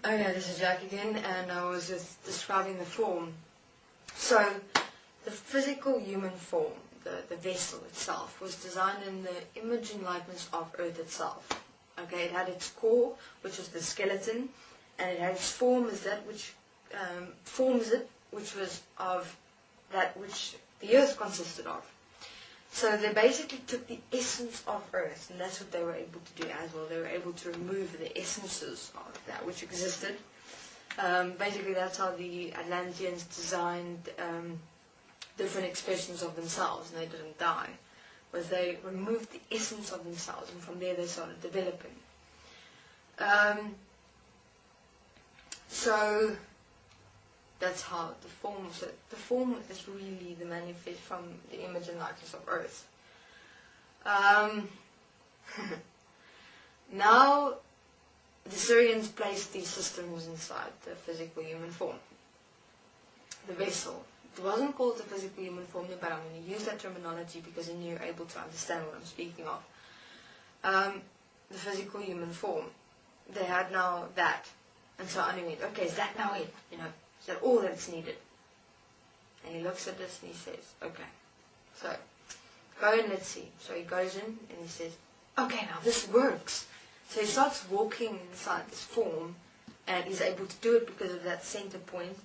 Okay, this is Jack again, and I was just describing the form. So, the physical human form, the vessel itself, was designed in the image and likeness of Earth itself. Okay, it had its core, which was the skeleton, and it had its form as that which forms it, which was of that which the Earth consisted of. So they basically took the essence of Earth, and that's what they were able to do as well. They were able to remove the essences of that which existed. Basically, that's how the Atlanteans designed different expressions of themselves, and they didn't die. Was they removed the essence of themselves, and from there they started developing. So that's how the form. So the form is really the manifest from the image and likeness of Earth. Now, the Syrians placed these systems inside the physical human form, the vessel. It wasn't called the physical human form, but I'm going to use that terminology because then you're able to understand what I'm speaking of. The physical human form. They had now that, and so Anu went, okay, is that now it? Is that all that's needed? And he looks at this and he says, okay, so go and let's see. So he goes in and he says, okay, now this works. So he starts walking inside this form, and he's able to do it because of that center point,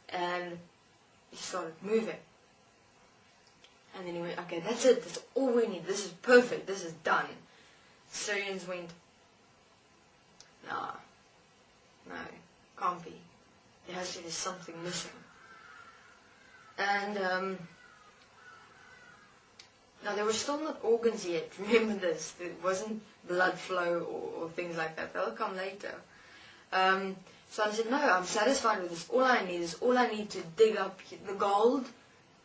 and he started moving. And then he went, okay, that's it, that's all we need, this is perfect, this is done. Syrians went, no, can't be. There's something missing. And now there were still not organs yet, remember this, there wasn't blood flow or things like that, they'll come later. So I said, no, I'm satisfied with this, all I need to dig up the gold,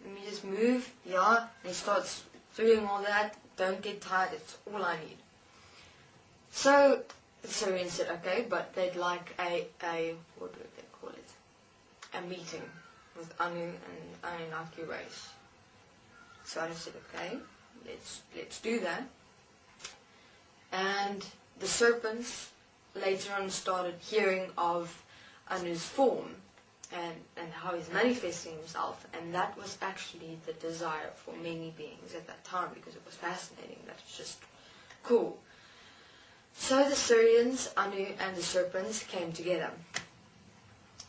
let me just move, and he starts doing all that, don't get tired, it's all I need. So the Syrians said, okay, but they'd like a what would they call it? A meeting with Anu and Anunnaki race. So I said, okay, let's do that. And the serpents later on started hearing of Anu's form and how he's manifesting himself, and that was actually the desire for many beings at that time because it was fascinating. That was just cool. So the Syrians, Anu, and the serpents came together,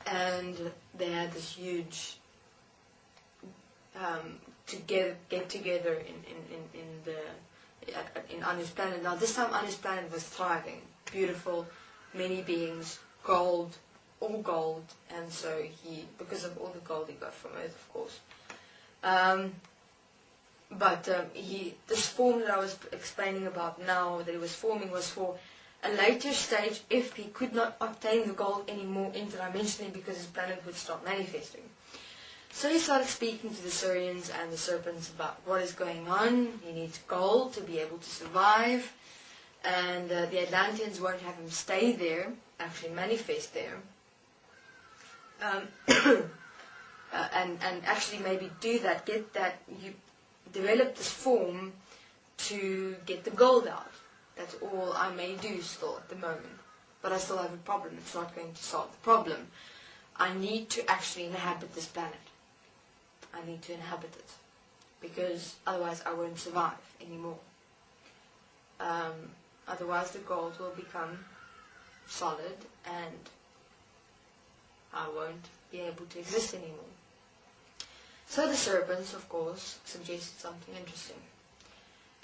and they had this huge get together in Anu's planet. Now this time Anu's planet was thriving, beautiful, many beings, gold, all gold, and so because of all the gold he got from Earth, of course. This form that I was explaining about now, that he was forming, was for a later stage if he could not obtain the gold anymore interdimensionally because his planet would start manifesting. So he started speaking to the Syrians and the serpents about what is going on. He needs gold to be able to survive, and the Atlanteans won't have him stay there, actually manifest there, and actually maybe do that, get that, you develop this form to get the gold out. That's all I may do still at the moment. But I still have a problem. It's not going to solve the problem. I need to actually inhabit this planet. I need to inhabit it. Because otherwise I won't survive anymore. Otherwise the gold will become solid and I won't be able to exist anymore. So the serpents, of course, suggested something interesting.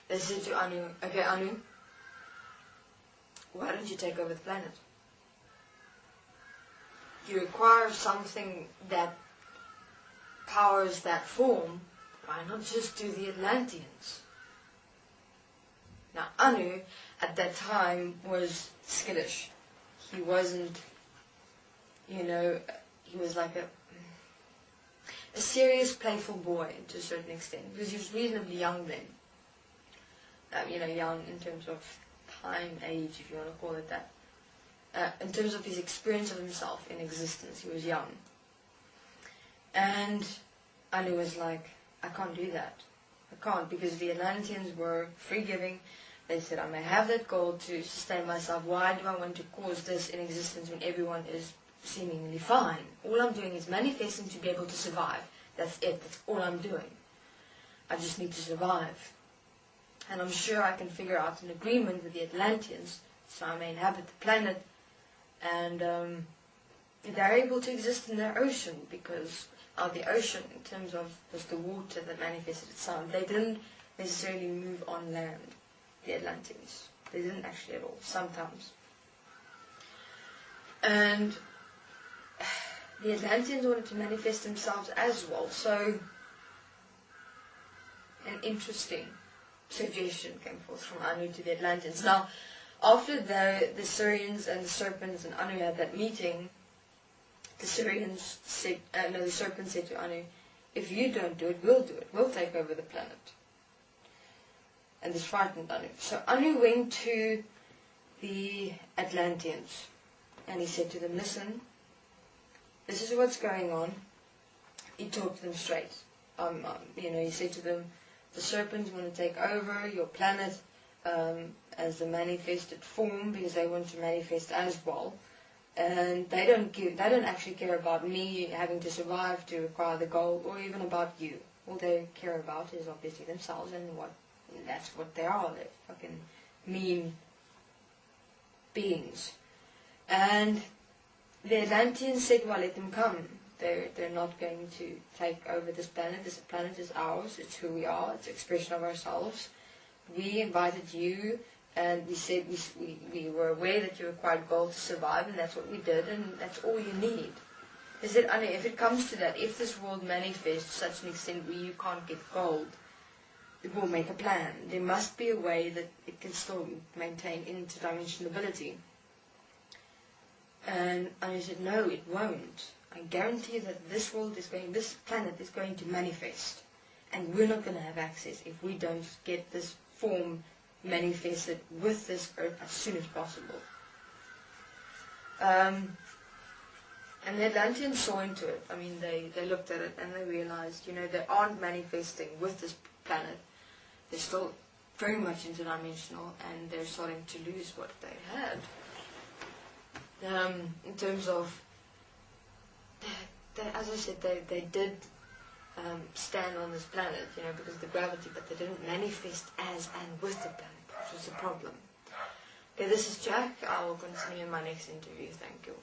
They said to Anu, okay, Anu, why don't you take over the planet? You require something that powers that form, why not just do the Atlanteans? Now Anu, at that time, was skittish. He wasn't, he was like a serious, playful boy to a certain extent, because he was reasonably young then. Young in terms of time, age, if you want to call it that. In terms of his experience of himself in existence, he was young. And Anu was like, I can't do that. I can't, because the Atlanteans were free-giving, They said, I may have that goal to sustain myself. Why do I want to cause this in existence when everyone is seemingly fine? All I'm doing is manifesting to be able to survive. That's it. That's all I'm doing. I just need to survive. And I'm sure I can figure out an agreement with the Atlanteans so I may inhabit the planet. And they're able to exist in their ocean because the ocean, in terms of just the water that manifested itself, they didn't necessarily move on land. The Atlanteans. They didn't actually at all, sometimes. And the Atlanteans wanted to manifest themselves as well, so an interesting suggestion came forth from Anu to the Atlanteans. Now, after the Sirians and the Serpents and Anu had that meeting, the Sirians said, the Serpent said to Anu, if you don't do it, we'll do it. We'll take over the planet. And this frightened Anu. So Anu went to the Atlanteans and he said to them, listen, this is what's going on. He talked to them straight. He said to them, the Serpents want to take over your planet as the manifested form because they want to manifest as well. And they don't actually care about me having to survive to acquire the gold or even about you. All they care about is obviously themselves and that's what they are. They're fucking mean beings. And the Atlanteans said, well, let them come. They're not going to take over this planet. This planet is ours. It's who we are. It's an expression of ourselves. We invited you, and we said we were aware that you required gold to survive, and that's what we did, and that's all you need. They said, if it comes to that, if this world manifests to such an extent where you can't get gold, we'll make a plan. There must be a way that it can still maintain interdimensionality. And I said, no, it won't. I guarantee that this planet is going to manifest. And we're not going to have access if we don't get this form manifested with this earth as soon as possible. And the Atlanteans saw into it. They looked at it and they realized, they aren't manifesting with this planet. They're still very much interdimensional and they're starting to lose what they had. In terms of, as I said, they did stand on this planet, because of the gravity, but they didn't manifest as and with the planet, which was the problem. Okay, this is Jack. I will continue in my next interview. Thank you.